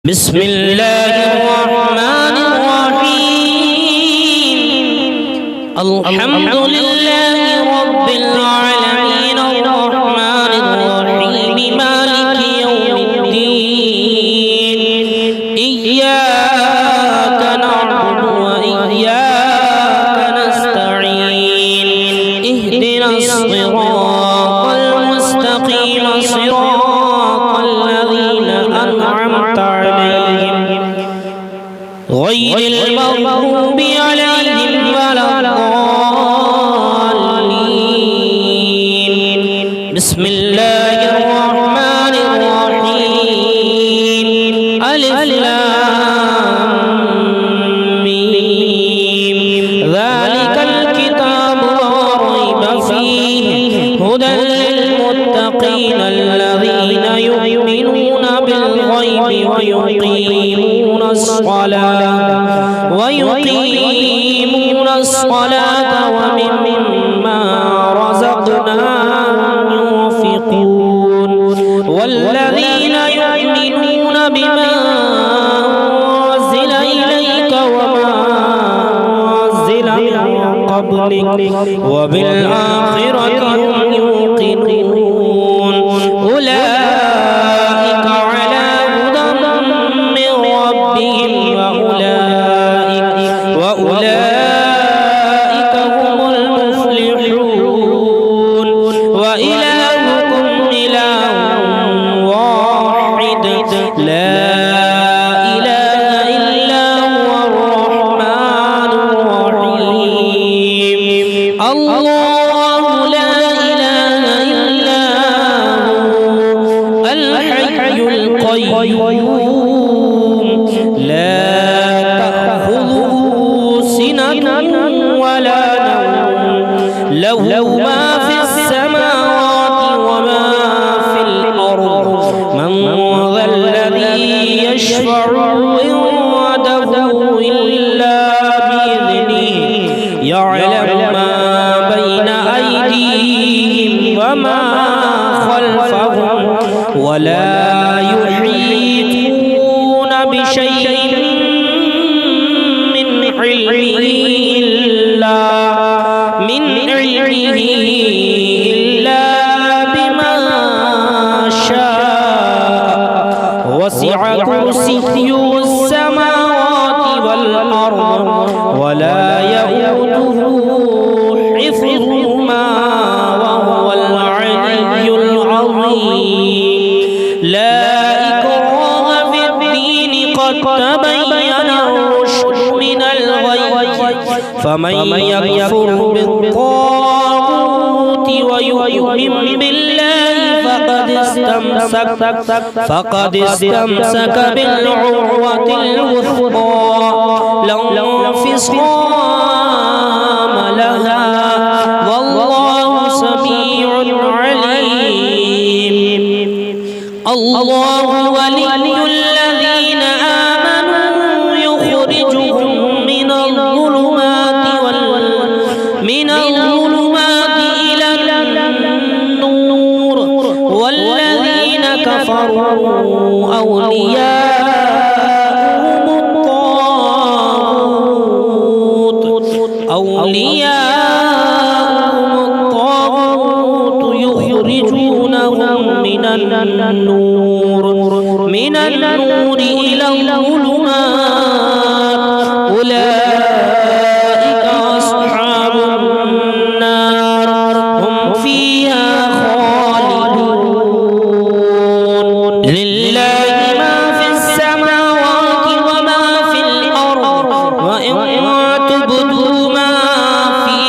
بسم الله الرحمن الرحيم الحمد لله رب العالمين الرحمن الرحيم مالك يوم الدين إياك نعبد وإياك نستعين اهدنا الصراط المستقيم صراط الذين أنعمت غير المغضوب عليهم ولا الضالين بسم الله الرحمن الرحيم ألف لام ميم ذلك الكتاب لا ريب فيه هدى للمتقين الذين يؤمنون بالغيب ويقيمون الصلاة ومما رزقناهم ينفقون والذين يؤمنون بما أنزل إليك وما أنزل من قبلك وبالآخرة هم يوقنون أولئك على هدى من ربهم وأولئك هم المفلحون وإلهكم إله واحد لا إله إلا هو الرحمن الرحيم الله لا إله إلا هو الحي القيوم لا ولا نوم له ما في السماوات وما في الأرض من ذا الذي يشفع عنده إلا بإذنه يعلم ما بين أيديهم وما خلفهم ولا يحيطون بشيء من علمه إلا بما شاء وسع كرسيه السماوات والأرض ولا يئوده حفظهما وهو العلي العظيم لا إكراه في الدين قد تبين الرشد من الغي فمن يكفر بالطاغوت ويؤمن بالله فقد استمسك بالعروة الوثقى لا انفصام لها والله سميع عليم الله ولي الذين آمنوا يخرجهم من الظلمات إلى النور والذين كفروا أولياءهم الطاغوت يخرجونهم من النور إلى الظلمات أولئك أصحاب النار هم فيها خالدون لله ما في السماوات وما في الأرض وإن تبدوا ما في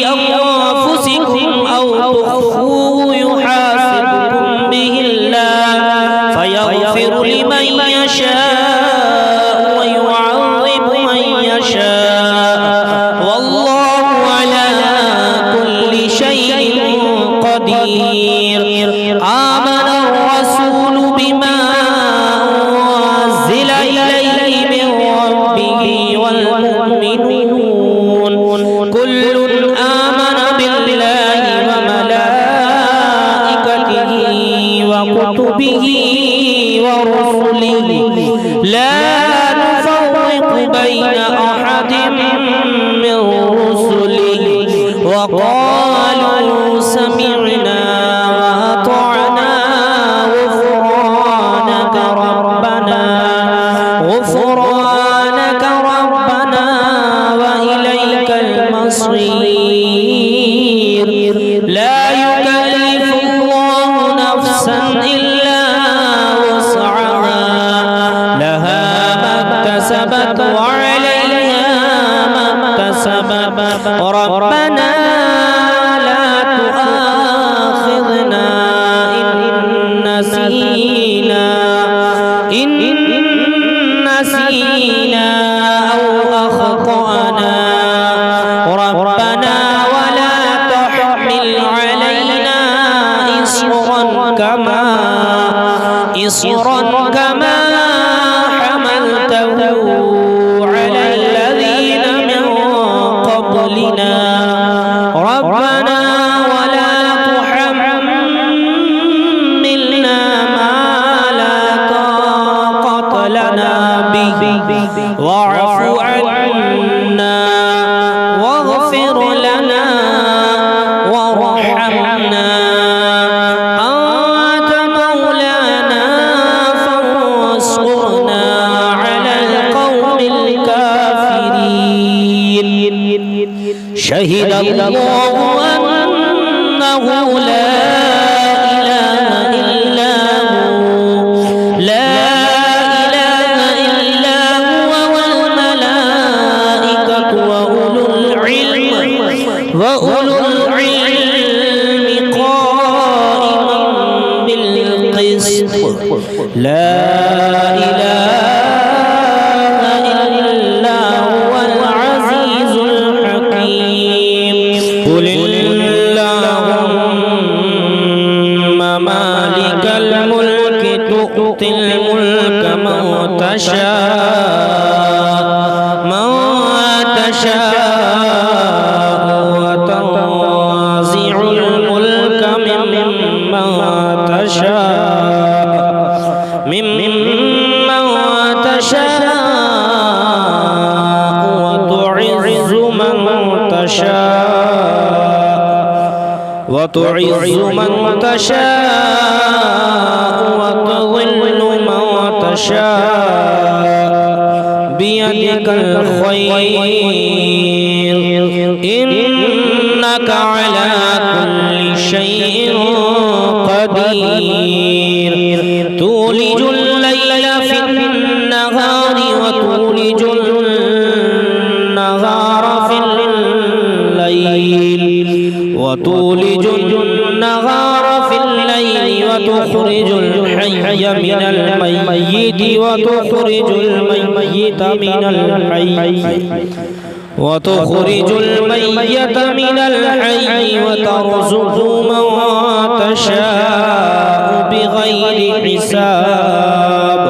أنفسكم أو تخفوه يحاسبكم به الله فيغفر لمن يشاء ويعذب من يشاء والله على كل شيء قدير آمن الرسول بما أنزل إليه من ربه والمؤمنون كل آمن بالله وملائكته وكتبه ورسله لا نفرق بين أحد من رسله وقالوا سمعنا وأطعنا غفرانك ربنا وإليك المصير لا يكلف الله نفسا إلا وسعها لها ما اكتسبت وعليها ما اكتسبت ربنا لا تؤاخذنا إن نسينا أو أخطأنا ربنا ولا تحمل علينا إصرا كما حملته على الذين من قبلنا ربنا ولا تحملنا ما لا طاقة لنا به واعف عنا واغفر لنا وارحمنا أنت مولانا فانصرنا على القوم الكافرين شهد الله أنه لا إله إلا هو وأولو العلم قائما بالقسط لا إله إلا هو العزيز الحكيم قل اللهم مالك الملك تؤتي الملك من تشاء وتنزع الملك ممن تشاء وتعز من تشاء وتضل من تشاء بيدك الخير إنك على كل شيء قدير تولج الليل في النهار وتولج النهار في الليل وتخرج الحي من الميت وتخرج الميت من الحي وترزق من تشاء بغير حساب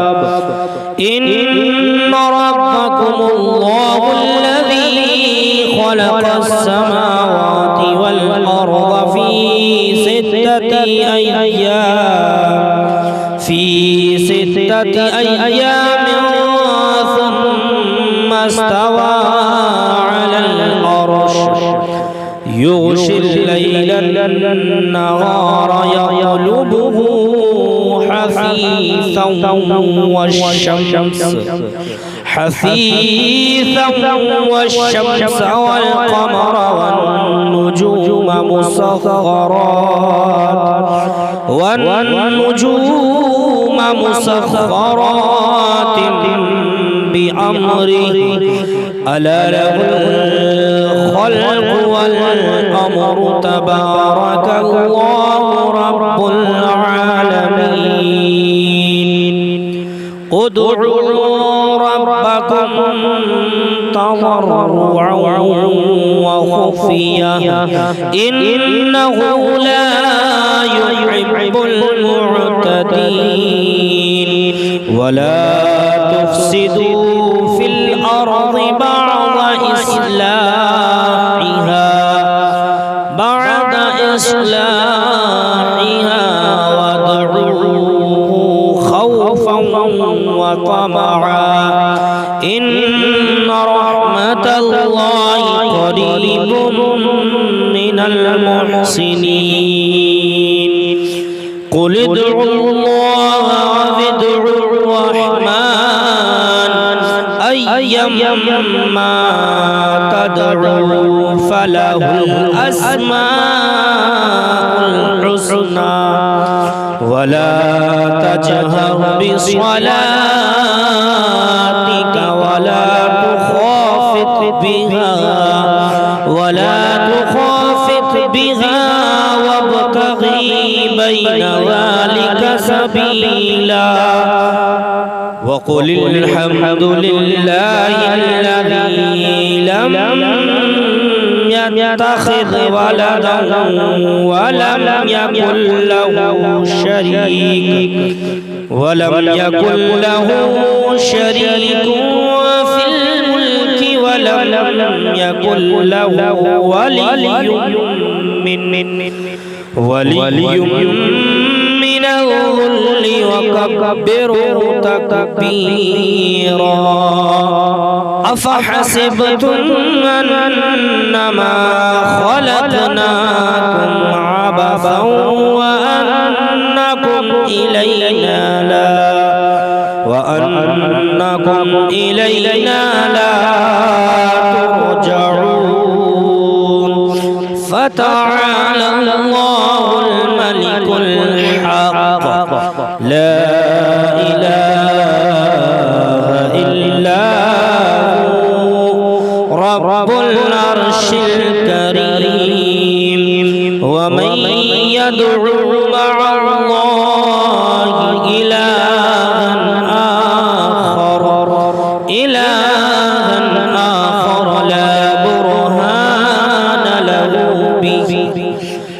إن ربكم الله الذي خلق السماوات والأرض في ستة أيام ثم استوى على العرش يغشي الليل النهار يطلبه حثيثا والشمس والقمر والنجوم مسخرات بأمره ألا له الخلق والأمر تبارك الله رب العالمين ادعوا ربكم تضرعا وخفيا إنه لا يحب المعتدين ولا تفسدوا في الأرض بعد إصلاحها وادعوه خوفا وطمعا طمعا إن رحمة الله قريب من المحسنين قل ادعوا الله وادعوا الرحمن أيما تدعوا فله الأسماء الحسنى ولا تجهر بصلاتك ولا تخافت بها وابتغي بين ذلك سبيلا وقل الحمد لله الذي لم يتخذ ولدا ولم يكن له شريك في الملك ولم يكن له ولي من الذل وكبره تكبيرا أفحسبتم أنما خلقناكم عبثا وأنكم إلينا لا ترجعون فتعالى الله الملك الحق لا إله إلا هو رب العرش الكريم ومن يدعو مع الله إلها آخر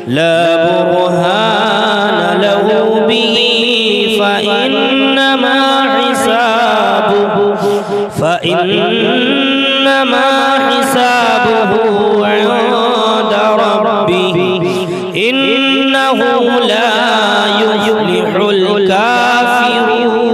لا برهان له به فإنما حسابه عند ربه إنه لا يفلح الكافرون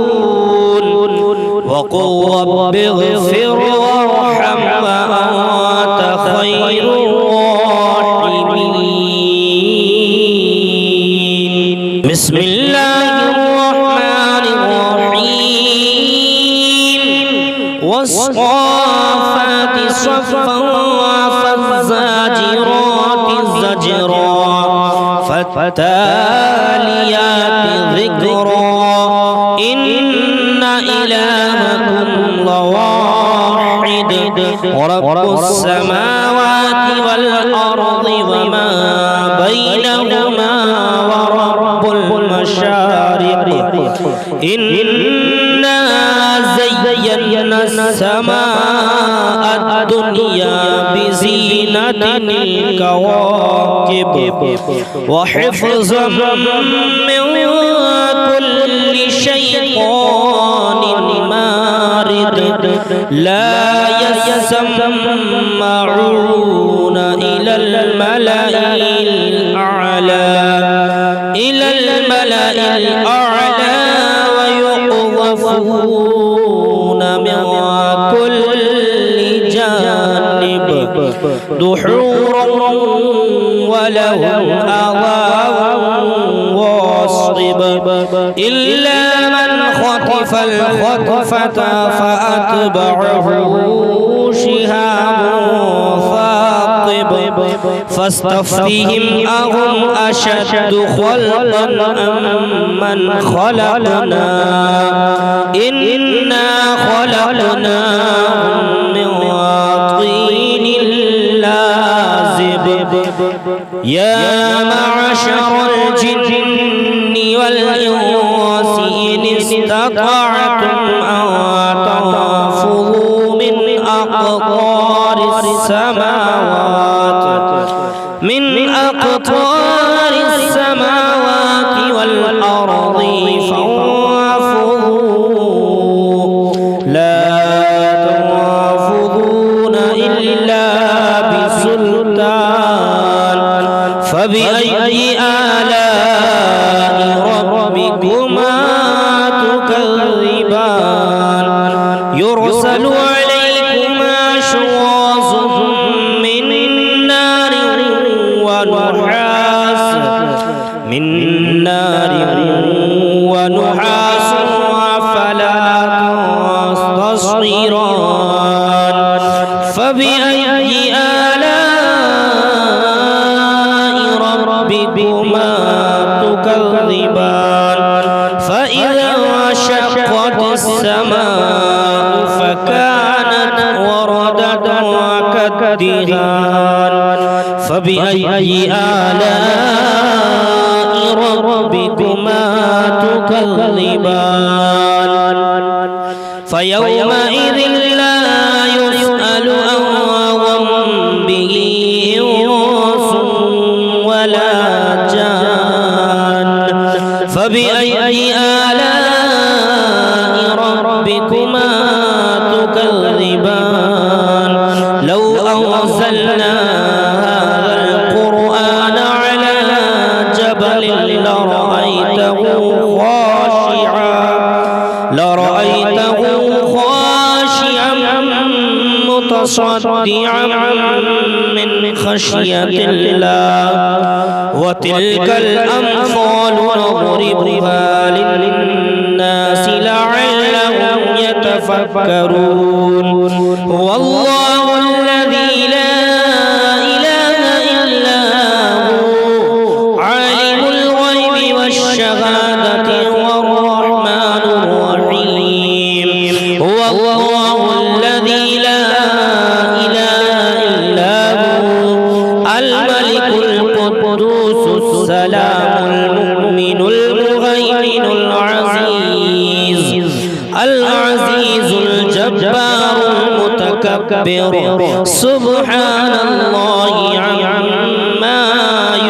وقل رب اغفر وارحم وأنت خير الراحمين بسم الله الرحمن الرحيم والصافات صفا فالزاجرات زجرا فالتاليات ذكرا إن إلهكم لواحد رب السماوات والأرض وما بينهما ورب المشارق إنا زينا السماء الدنيا بزينة الكواكب وحفظا من كل شيطان مارد لا يسمعون إلى الملأ الأعلى ويقذفون من كل جانب دحورا ولهم عذاب واصب إلا من خطف الخطفة فأتبعه شهاب ثاقب فاستفتهم أهم أشد خلقا أم من خلقنا إنا خلقناهم من طين لازب يا معشر الجن والإنس إن استطعتم أن تنفذوا من أقطار السماوات والأرض فانفذوا لا تنفذون إلا بسلطان فبأي آلاء يرسل عليكما شواظ من نار ونحاس فلا تصطيران فبأي آلاء ربكما تكذبان فإذا انشقت السماء فكانت وردة كالدهان فبأي آلاء ربكما تكذبان فيومئذ لا يسأل عن ذنبه إنس ولا جان فبأي آلاء ربكما تكذبان لو أنزلنا هذا القرآن على جبل لرأيته خاشعا متصدعا من خشية الله وتلك الأمثال نضربها للناس لعلهم يتفكرون هو الله الذي لا إله إلا هو عالم الغيب والشهادة والرحمن الرحيم هو الله الذي لا إله إلا هو الملك القدوس السلام المؤمن المهيمن العزيز الجبار المتكبر سبحان الله عما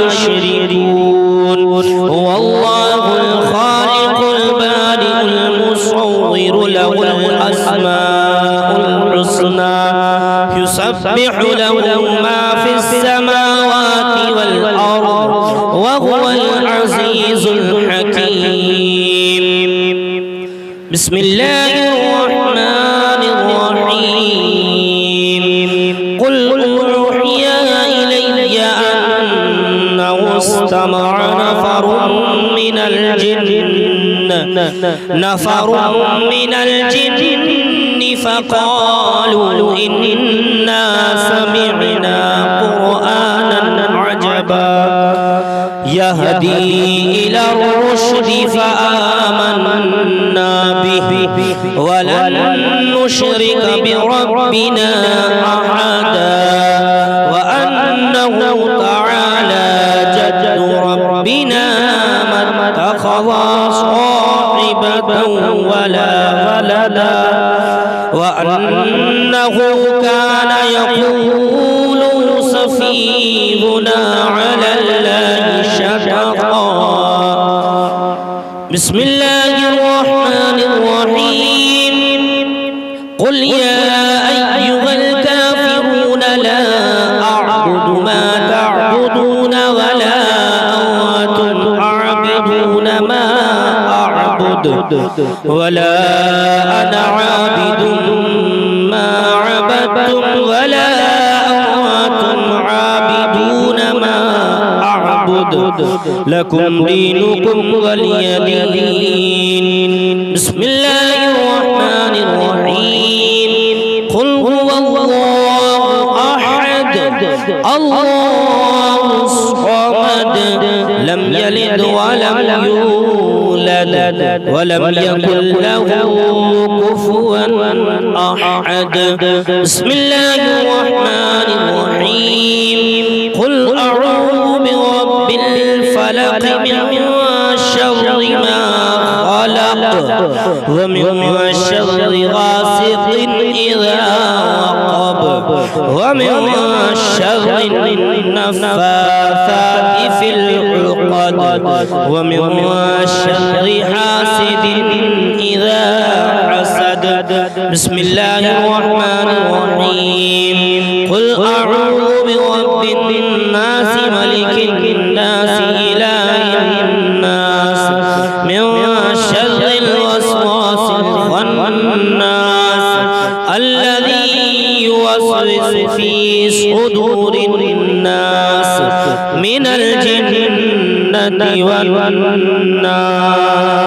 يشركون هو الله الخالق البارئ المصور له الأسماء الحسنى يسبح له ما في السماوات والأرض وهو العزيز الحكيم بسم الله الرحمن الرحيم قل أوحي إلي أنه استمع نفر من الجن فقالوا إنا سمعنا قرآنا عجبا يهدي إلى الرشد فآمنا به ولن نشرك بربنا أحدا وأنه تعالى جد ربنا ما اتخذ صاحبة ولا ولدا وأنه كان يقول سفيهنا على الله شططا بسم الله الرحمن الرحيم قل يا أيها الكافرون لا أعبد ما تعبدون ولا أنتم عابدون ما أعبد ولا أنا عابد ما عبدتم ولا أنتم عابدون ما أعبد لكم دينكم ولي دين بسم الله الرحمن الرحيم قل هو الله أحد الله الصمد لم يلد ولم يولد ولم يكن له كفوا أحد بسم الله الرحمن الرحيم قل أعوذ برب الفلق من شر ما خلق ومن شر غاسق إذا وقب ومن شر النفاثات في العقد ومن شر حاسد إذا حسد بسم الله الرحمن الرحيم قل أعوذ برب الناس ملك الناس إله الناس من شر الوسواس الخناس الذي يوسوس في صدور الناس من الجنة والناس.